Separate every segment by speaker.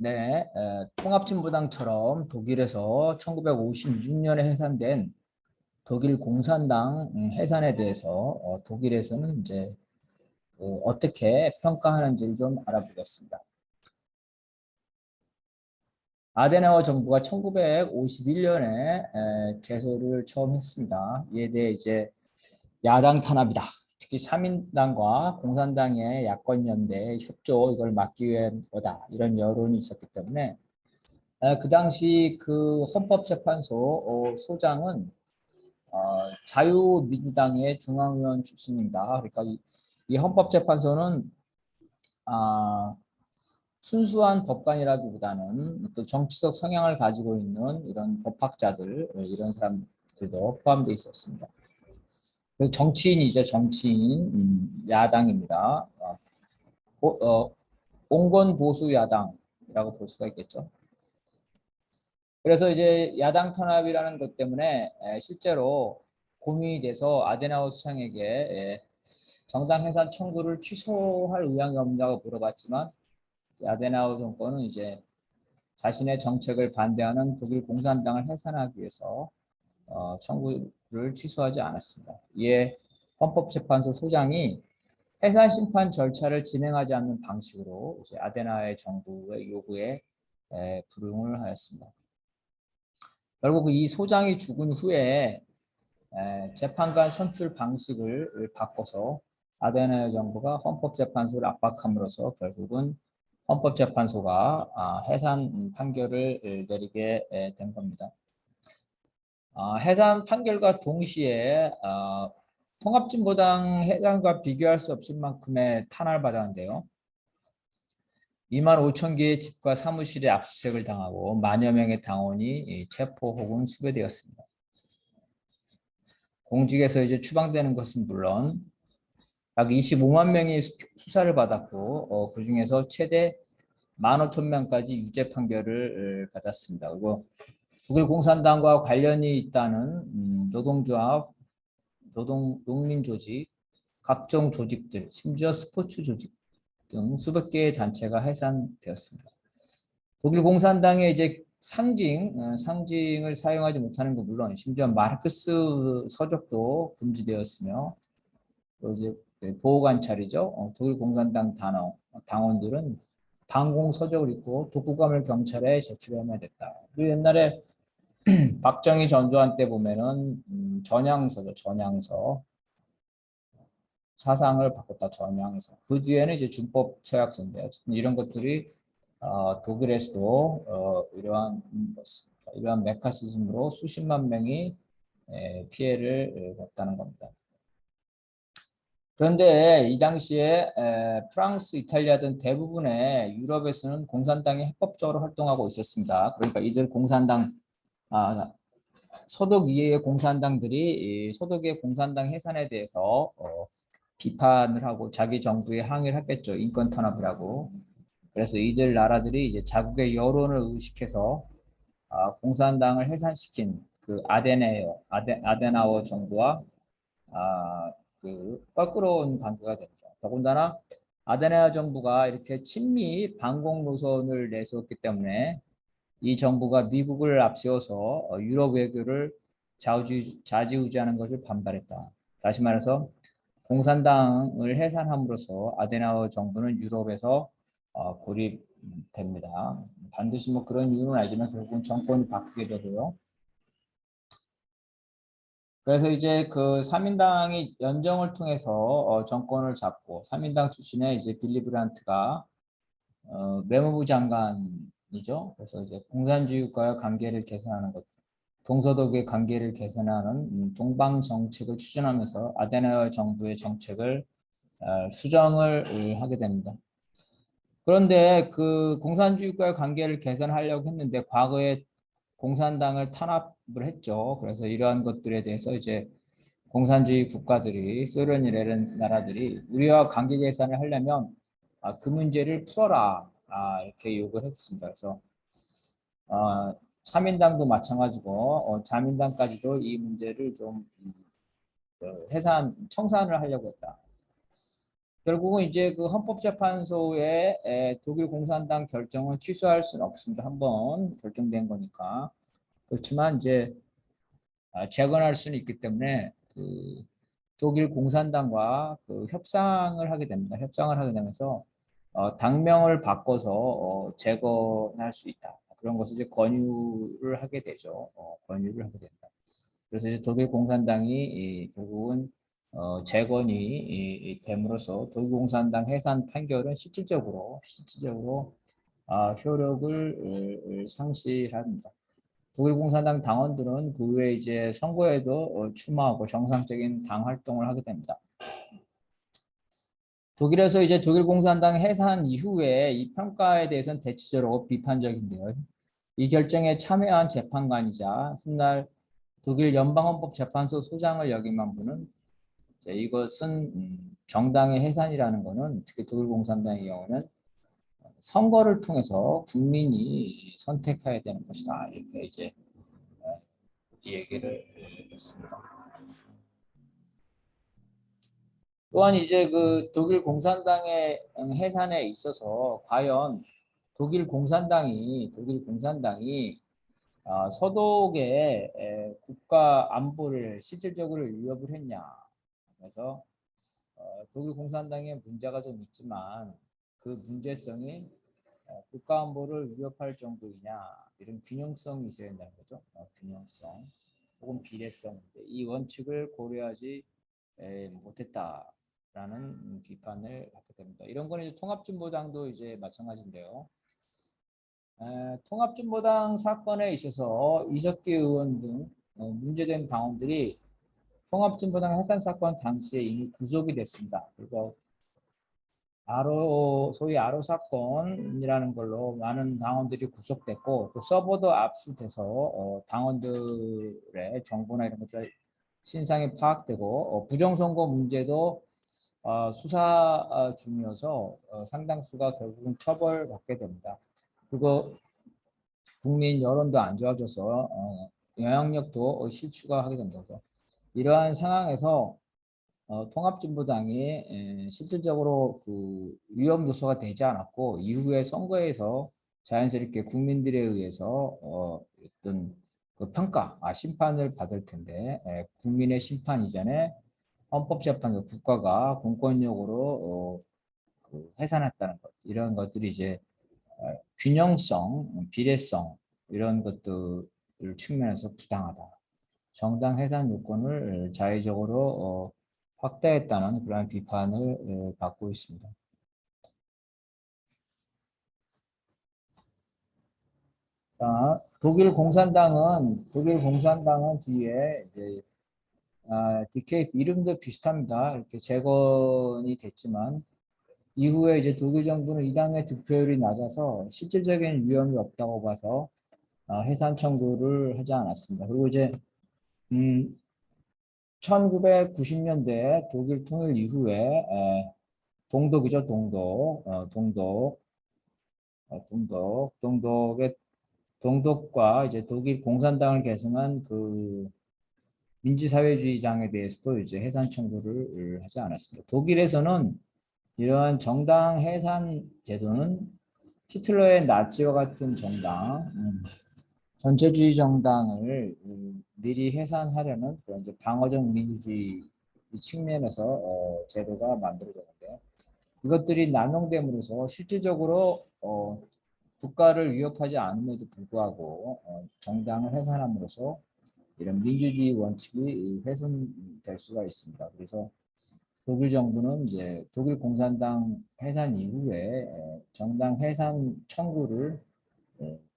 Speaker 1: 네, 통합진보당처럼 독일에서 1956년에 해산된 독일 공산당 해산에 대해서 독일에서는 이제 어떻게 평가하는지를 좀 알아보겠습니다. 아데나워 정부가 1951년에 제소를 처음 했습니다. 이에 대해 이제 야당 탄압이다. 특히 3인당과 공산당의 야권연대 협조 이걸 막기 위한 거다. 이런 여론이 있었기 때문에 그 당시 그 헌법재판소 소장은 자유민주당의 중앙위원 출신입니다. 그러니까 이 헌법재판소는 순수한 법관이라기보다는 또 정치적 성향을 가지고 있는 이런 법학자들 이런 사람들도 포함되어 있었습니다. 그래서 정치인이죠, 정치인 야당입니다. 온건 보수 야당이라고 볼 수가 있겠죠. 그래서 이제 야당 탄압이라는 것 때문에 실제로 고민이 돼서 아데나워 수상에게 정당 해산 청구를 취소할 의향이 없냐고 물어봤지만 아데나워 정권은 이제 자신의 정책을 반대하는 독일 공산당을 해산하기 위해서 청구를 취소하지 않았습니다. 이에 헌법재판소 소장이 해산 심판 절차를 진행하지 않는 방식으로 이제 아데나워의 정부의 요구에 불응을 하였습니다. 결국 이 소장이 죽은 후에 재판관 선출 방식을 바꿔서 아데나워 정부가 헌법재판소를 압박함으로써 결국은 헌법재판소가 해산 판결을 내리게 된 겁니다. 해산 판결과 동시에 통합진보당 해산과 비교할 수 없을 만큼의 탄압을 받았는데요. 2만 5천 개의 집과 사무실에 압수수색을 당하고 만여 명의 당원이 체포 혹은 수배되었습니다. 공직에서 이제 추방되는 것은 물론 약 25만 명이 수사를 받았고 그 중에서 최대 15,000명까지 유죄 판결을 받았습니다. 그리고 독일 공산당과 관련이 있다는 노동조합, 농민조직, 각종 조직들, 심지어 스포츠 조직 등 수백 개의 단체가 해산되었습니다. 독일 공산당의 이제 상징을 사용하지 못하는 것 물론 심지어 마르크스 서적도 금지되었으며 또 이제 보호관찰이죠. 독일 공산당 당원들은 방공 서적을 입고 독후감을 경찰에 제출해야 됐다. 그리고 옛날에 박정희 전두환 때 보면은 전향서죠. 전향서. 사상을 바꿨다. 전향서. 그 뒤에는 이제 준법 서약서인데 이런 것들이 독일에서도 이러한 메카시즘으로 수십만 명이 피해를 봤다는 겁니다. 그런데 이 당시에 프랑스, 이탈리아 등 대부분의 유럽에서는 공산당이 합법적으로 활동하고 있었습니다. 그러니까 이들 공산당 서독 이외의 공산당들이 서독의 공산당 해산에 대해서 비판을 하고 자기 정부에 항의를 했겠죠. 인권 탄압을 하고. 그래서 이들 나라들이 이제 자국의 여론을 의식해서 공산당을 해산시킨 그 아데나워 정부와 그 거꾸로운 관계가 됩니다. 더군다나 아데나워 정부가 이렇게 친미 반공 노선을 내세웠기 때문에 이 정부가 미국을 앞세워서 유럽 외교를 좌지우지하는 것을 반발했다. 다시 말해서 공산당을 해산함으로써 아데나워 정부는 유럽에서 고립됩니다. 반드시 뭐 그런 이유는 아니지만 결국은 정권이 바뀌게 되고요. 그래서 이제 그 3인당이 연정을 통해서 정권을 잡고 3인당 출신의 이제 빌리 브란트가 외무부 장관이죠. 그래서 이제 공산주의과의 관계를 개선하는 것, 동서독의 관계를 개선하는 동방 정책을 추진하면서 아데나워 정부의 정책을 수정을 하게 됩니다. 그런데 그 공산주의과의 관계를 개선하려고 했는데 과거에 공산당을 탄압을 했죠. 그래서 이러한 것들에 대해서 이제 공산주의 국가들이 소련이라는 나라들이 우리와 관계 개선을 하려면 그 문제를 풀어라 이렇게 요구를 했습니다. 그래서 3인당도 마찬가지고 자민당까지도 이 문제를 좀 청산을 하려고 했다. 결국은 이제 그 헌법재판소의 독일 공산당 결정은 취소할 수는 없습니다. 한번 결정된 거니까. 그렇지만 이제 재건할 수는 있기 때문에 그 독일 공산당과 그 협상을 하게 됩니다. 협상을 하게 되면서 당명을 바꿔서 재건할 수 있다. 그런 것을 이제 권유를 하게 되죠. 권유를 하게 된다. 그래서 이제 독일 공산당이 결국은 재건이 됨으로써 독일 공산당 해산 판결은 실질적으로 효력을 상실합니다. 독일 공산당 당원들은 그 후에 이제 선거에도 출마하고 정상적인 당 활동을 하게 됩니다. 독일에서 이제 독일 공산당 해산 이후에 이 평가에 대해서는 대체적으로 비판적인데요. 이 결정에 참여한 재판관이자 훗날 독일 연방헌법재판소 소장을 역임한 분은 이것은 정당의 해산이라는 것은 특히 독일 공산당의 경우는 선거를 통해서 국민이 선택해야 되는 것이다. 이렇게 이제 이 얘기를 했습니다. 또한 이제 그 독일 공산당의 해산에 있어서 과연 독일 공산당이 서독의 국가 안보를 실질적으로 위협을 했냐. 그래서 독일 공산당의 문제가 좀 있지만 그 문제성이 국가 안보를 위협할 정도이냐, 이런 균형성이 있어야 된다는 거죠. 균형성 혹은 비례성, 이 원칙을 고려하지 못했다라는 비판을 받게 됩니다. 이런 거는 이제 통합진보당도 이제 마찬가지인데요. 통합진보당 사건에 있어서 이석기 의원 등 문제된 당원들이 통합진보당 해산 사건 당시에 이미 구속이 됐습니다. 그리고 소위 아로 사건이라는 걸로 많은 당원들이 구속됐고, 그 서버도 압수돼서 당원들의 정보나 이런 것들 신상이 파악되고, 부정선거 문제도 수사 중이어서 상당수가 결국은 처벌받게 됩니다. 그리고 국민 여론도 안 좋아져서 영향력도 실추가 하게 된다. 이러한 상황에서 통합진보당이 실질적으로 그 위험 요소가 되지 않았고, 이후에 선거에서 자연스럽게 국민들에 의해서 어떤 그 평가, 심판을 받을 텐데, 국민의 심판 이전에 헌법재판소 국가가 공권력으로 그 해산했다는 것, 이런 것들이 이제 균형성, 비례성 이런 것들을 측면에서 부당하다. 정당 해산 요건을 자의적으로 확대했다는 그러한 비판을 받고 있습니다. 자, 독일 공산당은 뒤에 이제 DK 이름도 비슷합니다. 이렇게 재건이 됐지만 이후에 이제 독일 정부는 이 당의 득표율이 낮아서 실질적인 위험이 없다고 봐서 해산 청구를 하지 않았습니다. 그리고 이제 1990년대 독일 통일 이후에 동독이죠, 동독과 이제 독일 공산당을 계승한 그 민주사회주의당에 대해서도 이제 해산 청구를 하지 않았습니다. 독일에서는 이러한 정당 해산 제도는 히틀러의 나치와 같은 정당, 전체주의 정당을 미리 해산하려는 그런 이제 방어적 민주주의 측면에서 제도가 만들어졌는데, 이것들이 남용됨으로써 실질적으로 국가를 위협하지 않음에도 불구하고 정당을 해산함으로써 이런 민주주의 원칙이 훼손될 수가 있습니다. 그래서 독일 정부는 이제 독일 공산당 해산 이후에 정당 해산 청구를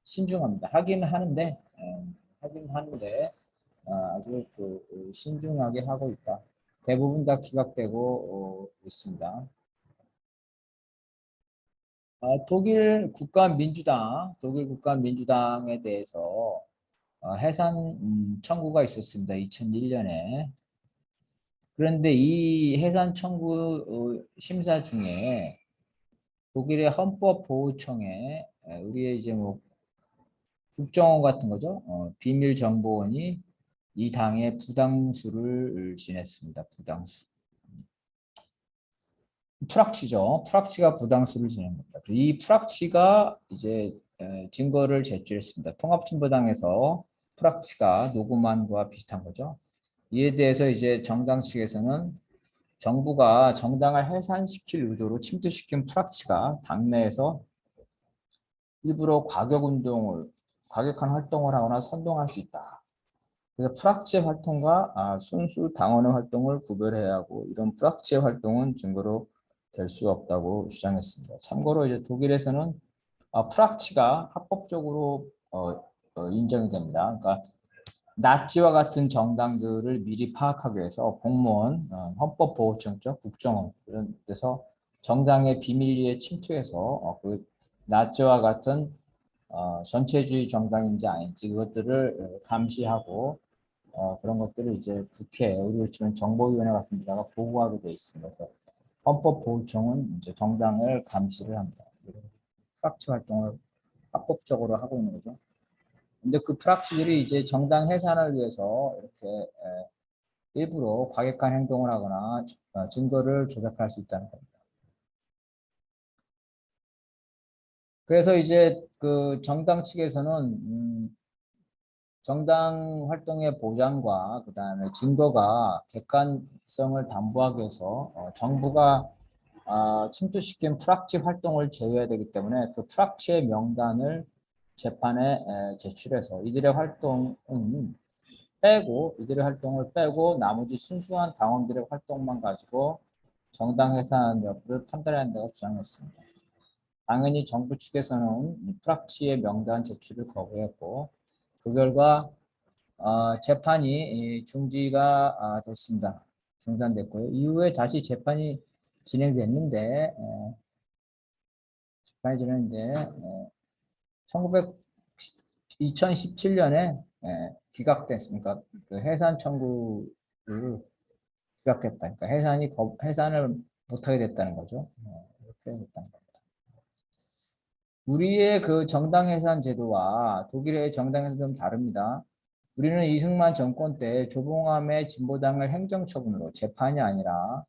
Speaker 1: 신중합니다. 하긴 하는데 아주 신중하게 하고 있다. 대부분 다 기각되고 있습니다. 독일 국가민주당에 대해서 해산 청구가 있었습니다. 2001년에. 그런데 이 해산 청구 심사 중에 독일의 헌법보호청에 우리의 이제 뭐 국정원 같은 거죠. 비밀정보원이 이 당에 부당수를 지냈습니다. 부당수. 프락치죠. 프락치가 부당수를 진행합니다. 이 프락치가 이제 증거를 제출했습니다. 통합진보당에서 프락치가 녹음한 거와 비슷한 거죠. 이에 대해서 이제 정당 측에서는 정부가 정당을 해산시킬 의도로 침투시킨 프락치가 당내에서 일부러 과격한 활동을 하거나 선동할 수 있다. 그래서 프락치의 활동과 순수 당원의 활동을 구별해야 하고 이런 프락치의 활동은 증거로 될 수 없다고 주장했습니다. 참고로 이제 독일에서는 프락치가 합법적으로 인정이 됩니다. 그러니까 나치와 같은 정당들을 미리 파악하기 위해서 공무원, 헌법보호청적, 국정원 이런 데서 정당의 비밀리에 침투해서 그 나치와 같은 전체주의 정당인지 아닌지 그것들을 감시하고 그런 것들을 이제 국회, 우리로 치면 정보위원회 같은 데다가 보고하게 돼 있습니다. 그래서 헌법보호청은 이제 정당을 감시를 합니다. 프락치 활동을 합법적으로 하고 있는 거죠. 근데 그 프락치들이 이제 정당 해산을 위해서 이렇게 일부러 과격한 행동을 하거나 증거를 조작할 수 있다는 겁니다. 그래서 이제 그 정당 측에서는 정당 활동의 보장과 그다음에 증거가 객관성을 담보하기 위해서 정부가 침투시킨 프락치 활동을 제외해야 되기 때문에 그 프락치의 명단을 재판에 제출해서 이들의 활동을 빼고 나머지 순수한 당원들의 활동만 가지고 정당 해산 여부를 판단해야 한다고 주장했습니다. 당연히 정부 측에서는 프락치의 명단 제출을 거부했고 그 결과 재판이 중지가 됐습니다. 중단됐고요. 이후에 다시 재판이 진행됐는데 2017년에 기각됐습니까? 그 해산 청구를 기각했다. 그러니까 해산을 못하게 됐다는 거죠. 이렇게 됐다는 겁니다. 우리의 그 정당 해산 제도와 독일의 정당 해산 좀 다릅니다. 우리는 이승만 정권 때 조봉암의 진보당을 행정처분으로 재판이 아니라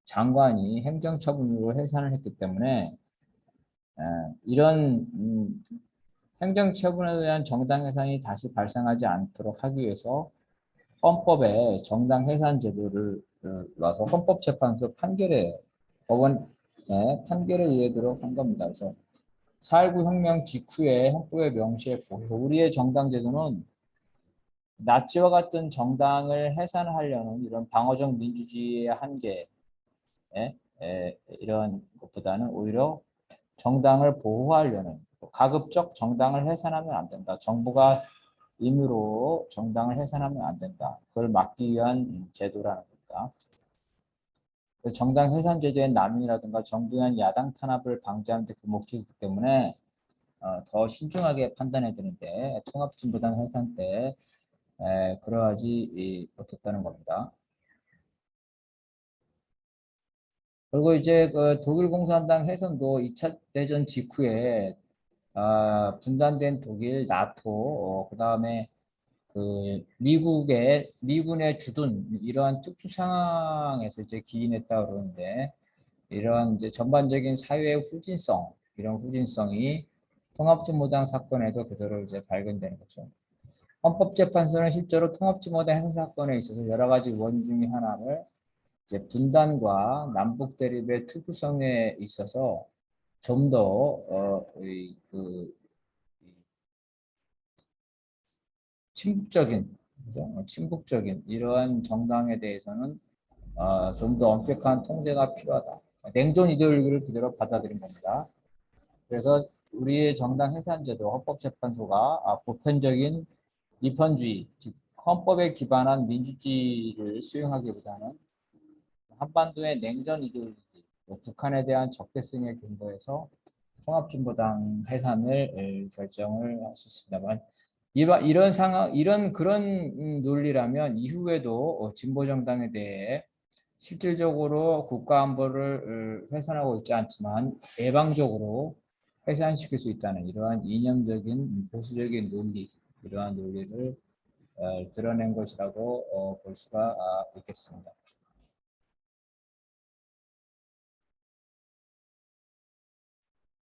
Speaker 1: 장관이 행정처분으로 해산을 했기 때문에 이런 행정처분에 대한 정당 해산이 다시 발생하지 않도록 하기 위해서 헌법에 정당 해산 제도를 놔서 헌법재판소 법원의 판결에 의하도록 한 겁니다. 그래서 4.19 혁명 직후에 헌법에 명시했고 우리의 정당 제도는 나치와 같은 정당을 해산하려는 이런 방어적 민주주의의 한계에 이런 것보다는 오히려 정당을 보호하려는 가급적 정당을 해산하면 안 된다. 정부가 임의로 정당을 해산하면 안 된다. 그걸 막기 위한 제도라는 겁니다. 정당 해산 제도의 남용이라든가 정부의 야당 탄압을 방지하는 데 그 목적이기 때문에 더 신중하게 판단해야 되는데 통합진보당 해산 때 그러하지 못했다는 겁니다. 그리고 이제 그 독일 공산당 해산도 2차 대전 직후에 분단된 독일, 나토, 그다음에 그 미군의 주둔 이러한 특수 상황에서 이제 기인했다 그러는데 이런 이제 전반적인 사회의 이런 후진성이 통합진보당 사건에도 그대로 이제 발견되는 거죠. 헌법재판소는 실제로 통합진보당 해산 사건에 있어서 여러 가지 원 중에 하나를 이제 분단과 남북 대립의 특수성에 있어서 좀 더 친북적인 그죠? 친북적인 이러한 정당에 대해서는 좀 더 엄격한 통제가 필요하다. 냉전 이데올기를 그대로 받아들인 겁니다. 그래서 우리의 정당 해산제도 헌법재판소가 보편적인 입헌주의, 즉 헌법에 기반한 민주주의를 수용하기보다는 한반도의 냉전 이데올기, 북한에 대한 적대성에 근거해서 통합진보당 해산을 결정을 할 수 있습니다만 이런 상황, 이런 그런 논리라면 이후에도 진보 정당에 대해 실질적으로 국가 안보를 훼손하고 있지 않지만 예방적으로 해산시킬 수 있다는 이러한 이념적인 보수적인 논리, 이러한 논리를 드러낸 것이라고 볼 수가 있겠습니다.